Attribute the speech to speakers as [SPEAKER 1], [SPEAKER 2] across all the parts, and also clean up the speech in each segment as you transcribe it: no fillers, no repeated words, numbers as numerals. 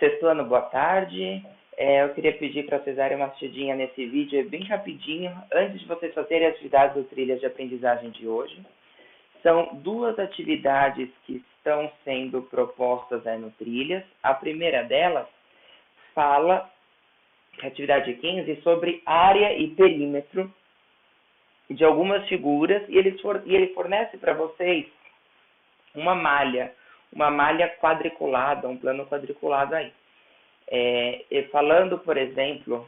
[SPEAKER 1] Sexto ano, boa tarde. Eu queria pedir para vocês darem uma assistidinha nesse vídeo, é bem rapidinho, antes de vocês fazerem as atividades do Trilhas de Aprendizagem de hoje. São duas atividades que estão sendo propostas aí no Trilhas. A primeira delas fala, a atividade 15, sobre área e perímetro de algumas figuras, e ele fornece para vocês uma malha quadriculada, um plano quadriculado aí. Falando, por exemplo,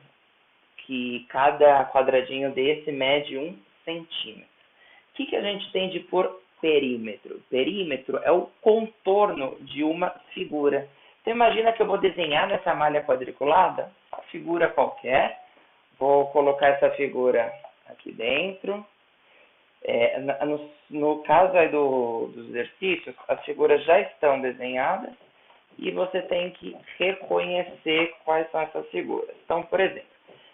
[SPEAKER 1] que cada quadradinho desse mede 1 centímetro. O que a gente tem de por perímetro? Perímetro é o contorno de uma figura. Então imagina que eu vou desenhar nessa malha quadriculada uma figura qualquer. Vou colocar essa figura aqui dentro. No caso aí dos exercícios, as figuras já estão desenhadas e você tem que reconhecer quais são essas figuras. Então, por exemplo,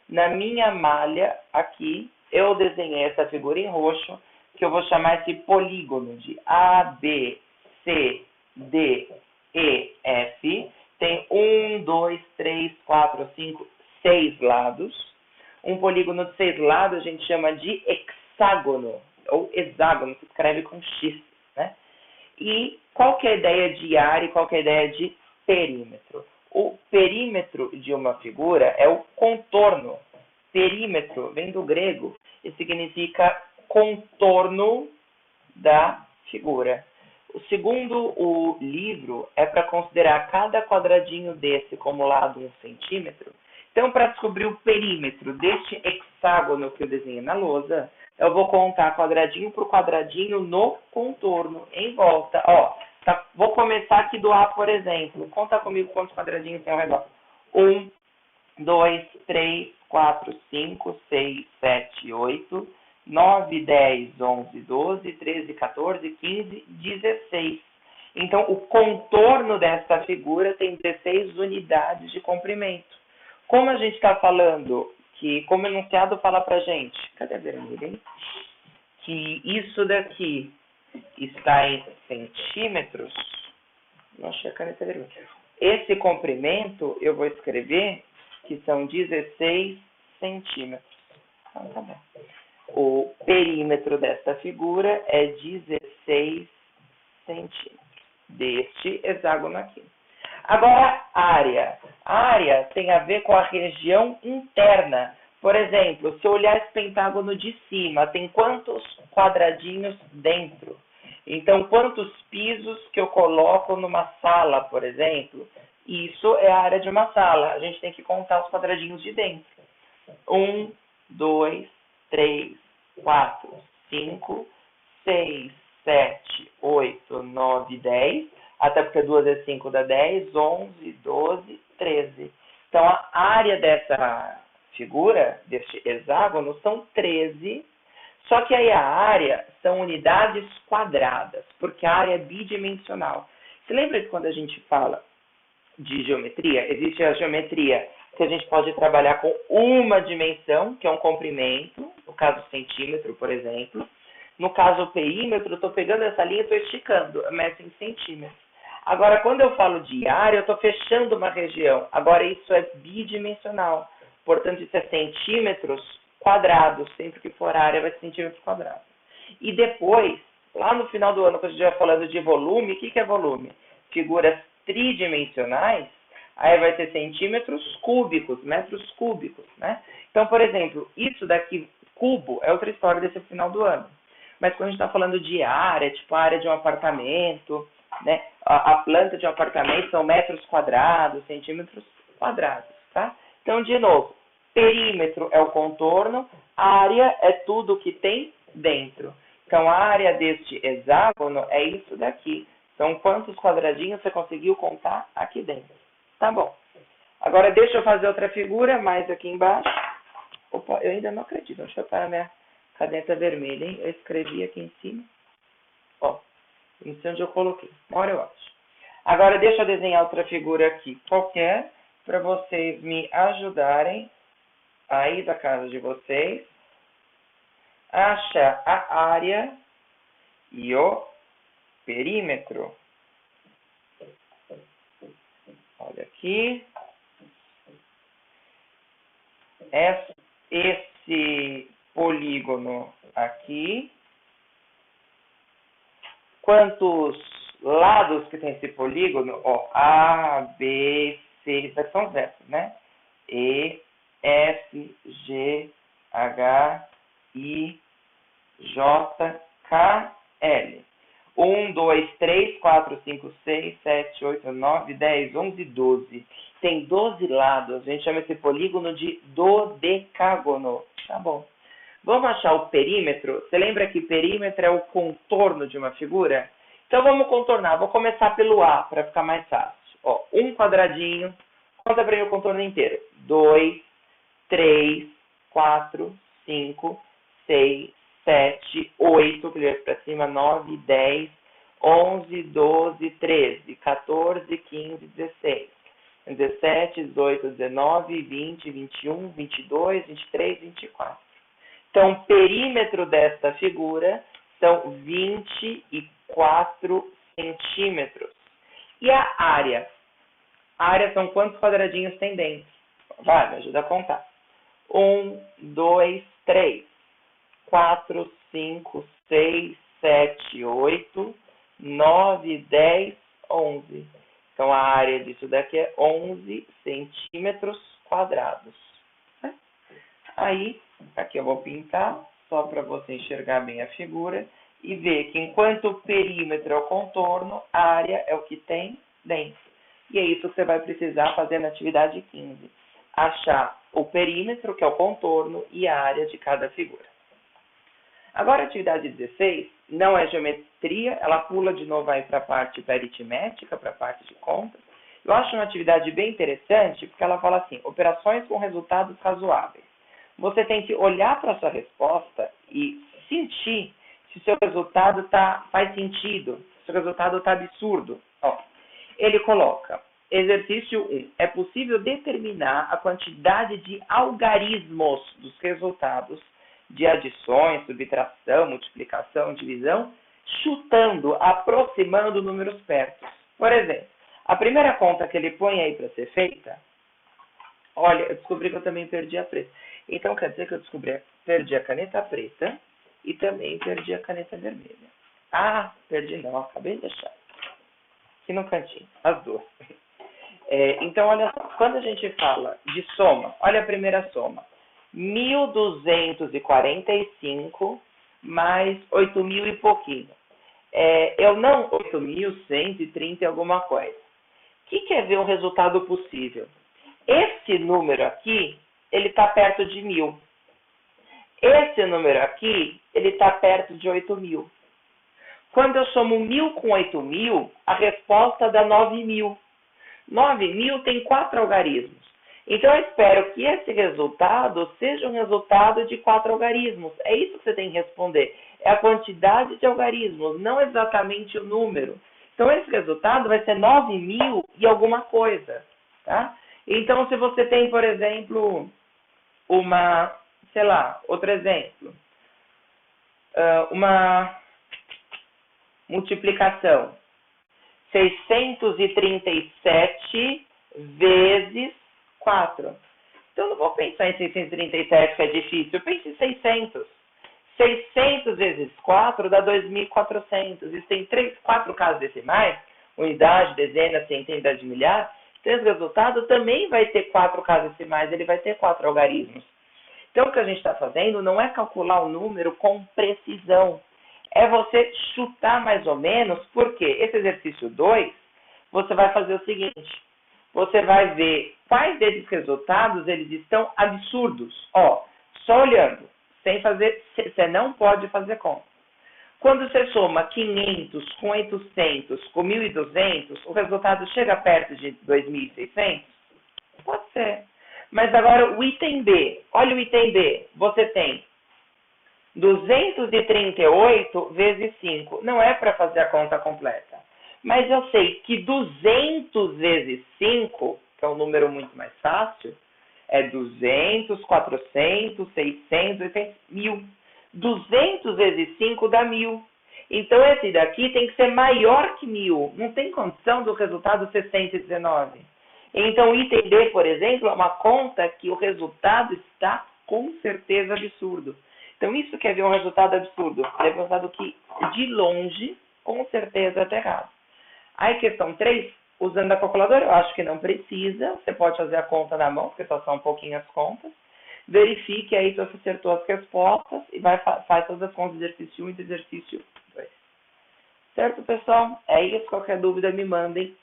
[SPEAKER 1] na minha malha aqui, eu desenhei essa figura em roxo, que eu vou chamar esse polígono de A, B, C, D, E, F. Tem 1, 2, 3, 4, 5, 6 lados. Um polígono de 6 lados a gente chama de hexágono, ou hexágono, se escreve com X, né? E qual que é a ideia de área e qual que é a ideia de perímetro? O perímetro de uma figura é o contorno. Perímetro vem do grego e significa contorno da figura. Segundo o livro, é para considerar cada quadradinho desse como lado 1 centímetro. Então, para descobrir o perímetro deste hexágono que eu desenhei na lousa, eu vou contar quadradinho por quadradinho no contorno, em volta. Vou começar aqui do A, por exemplo. Conta comigo quantos quadradinhos tem ao redor. 1, 2, 3, 4, 5, 6, 7, 8, 9, 10, 11, 12, 13, 14, 15, 16. Então, o contorno dessa figura tem 16 unidades de comprimento. Como a gente está falando que, como o enunciado fala pra gente, cadê a vermelha, hein? Que isso daqui está em centímetros, não achei a caneta vermelha. Esse comprimento eu vou escrever que são 16 centímetros. Então, tá bom. O perímetro dessa figura é 16 centímetros, deste hexágono aqui. Agora, área. A área tem a ver com a região interna. Por exemplo, se eu olhar esse pentágono de cima, tem quantos quadradinhos dentro? Então, quantos pisos que eu coloco numa sala, por exemplo? Isso é a área de uma sala. A gente tem que contar os quadradinhos de dentro. 1, 2, 3, 4, 5, 6, 7, 8, 9, 10... Até porque 2 vezes 5 dá 10, 11, 12, 13. Então, a área dessa figura, deste hexágono, são 13. Só que aí a área são unidades quadradas, porque a área é bidimensional. Você lembra que quando a gente fala de geometria, existe a geometria que a gente pode trabalhar com uma dimensão, que é um comprimento, no caso centímetro, por exemplo. No caso perímetro, eu estou pegando essa linha e estou esticando, meço em centímetros. Agora, quando eu falo de área, eu estou fechando uma região. Agora, isso é bidimensional. Portanto, isso é centímetros quadrados. Sempre que for área, vai ser centímetros quadrados. E depois, lá no final do ano, quando a gente vai falando de volume, o que é volume? Figuras tridimensionais, aí vai ser centímetros cúbicos, metros cúbicos, né? Então, por exemplo, isso daqui, cubo, é outra história desse final do ano. Mas quando a gente está falando de área, tipo a área de um apartamento, né? A planta de um apartamento são metros quadrados, centímetros quadrados, tá? Então, de novo, perímetro é o contorno, área é tudo que tem dentro. Então, a área deste hexágono é isso daqui. Então, quantos quadradinhos você conseguiu contar aqui dentro? Tá bom. Agora, deixa eu fazer outra figura, mais aqui embaixo. Opa, eu ainda não acredito. Deixa eu parar minha caneta vermelha, hein? Eu escrevi aqui em cima. Não sei onde eu coloquei. Uma hora eu acho. Agora, deixa eu desenhar outra figura aqui qualquer, para vocês me ajudarem aí da casa de vocês a achar a área e o perímetro. Olha aqui. que esse polígono aqui, quantos lados que tem esse polígono? Ó, A, B, C, isso aqui são os versos, né? E, F, G, H, I, J, K, L. 1, 2, 3, 4, 5, 6, 7, 8, 9, 10, 11, 12. Tem 12 lados. A gente chama esse polígono de dodecágono. Tá bom. Vamos achar o perímetro. Você lembra que perímetro é o contorno de uma figura? Então vamos contornar. Vou começar pelo A para ficar mais fácil. Ó, um quadradinho. Conta para mim o contorno inteiro. 2, 3, 4, 5, 6, 7, 8, que para cima, 9, 10, 11, 12, 13, 14, 15, 16, 17, 18, 19, 20, 21, 22, 23, 24. Então, o perímetro desta figura são 24 centímetros. E a área? A área são quantos quadradinhos tem dentro? Vai, me ajuda a contar. 1, 2, 3, 4, 5, 6, 7, 8, 9, 10, 11. Então, a área disso daqui é 11 centímetros quadrados. Aí, aqui eu vou pintar, só para você enxergar bem a figura, e ver que enquanto o perímetro é o contorno, a área é o que tem dentro. E é isso que você vai precisar fazer na atividade 15. Achar o perímetro, que é o contorno, e a área de cada figura. Agora, a atividade 16 não é geometria, ela pula de novo aí para a parte aritmética, para a parte de contas. Eu acho uma atividade bem interessante, porque ela fala assim, operações com resultados razoáveis. Você tem que olhar para a sua resposta e sentir se o seu resultado faz sentido, se o seu resultado está absurdo. Ó, ele coloca, exercício 1, é possível determinar a quantidade de algarismos dos resultados de adições, subtração, multiplicação, divisão, chutando, aproximando números perto. Por exemplo, a primeira conta que ele põe aí para ser feita, olha, eu descobri que eu também perdi a preta. Então, quer dizer que eu perdi a caneta preta e também perdi a caneta vermelha. Ah, perdi não, acabei de deixar. Aqui no cantinho, as duas. Então, olha só, quando a gente fala de soma, olha a primeira soma. 1.245 mais 8.000 e pouquinho. 8.130 e alguma coisa. O que quer ver um resultado possível? Esse número aqui, ele está perto de 1.000. Esse número aqui, ele está perto de 8.000. Quando eu somo 1.000 com 8.000, a resposta dá 9.000. 9.000 tem 4 algarismos. Então, eu espero que esse resultado seja um resultado de 4 algarismos. É isso que você tem que responder. É a quantidade de algarismos, não exatamente o número. Então, esse resultado vai ser 9.000 e alguma coisa. Tá? Então, se você tem, por exemplo, outro exemplo. Uma multiplicação. 637 vezes 4. Então, eu não vou pensar em 637, que é difícil. Eu penso em 600. 600 vezes 4 dá 2.400. Isso tem 4 casas decimais, unidade, dezena, centena de milhar. Então, esse resultado também vai ter 4 casas decimais, ele vai ter 4 algarismos. Então, o que a gente está fazendo não é calcular o número com precisão. É você chutar mais ou menos, porque esse exercício 2, você vai fazer o seguinte. Você vai ver quais desses resultados eles estão absurdos. Ó, só olhando, sem fazer, você não pode fazer conta. Quando você soma 500 com 800 com 1.200, o resultado chega perto de 2.600? Pode ser. Mas agora o item B, olha o item B, você tem 238 vezes 5. Não é para fazer a conta completa. Mas eu sei que 200 vezes 5, que é um número muito mais fácil, é 200, 400, 600, 800, 1.000. 200 vezes 5 dá 1.000. Então, esse daqui tem que ser maior que 1.000. Não tem condição do resultado ser 119. Então, o item B, por exemplo, é uma conta que o resultado está com certeza absurdo. Então, isso quer ver um resultado absurdo. É um resultado que, de longe, com certeza está errado. Aí, questão 3, usando a calculadora, eu acho que não precisa. Você pode fazer a conta na mão, porque só são um pouquinho as contas. Verifique aí se você acertou as respostas e faz todas as contas do exercício 1 e do exercício 2. Certo, pessoal? É isso. Qualquer dúvida, me mandem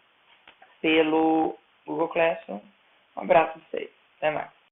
[SPEAKER 1] pelo Google Classroom. Um abraço a vocês. Até mais.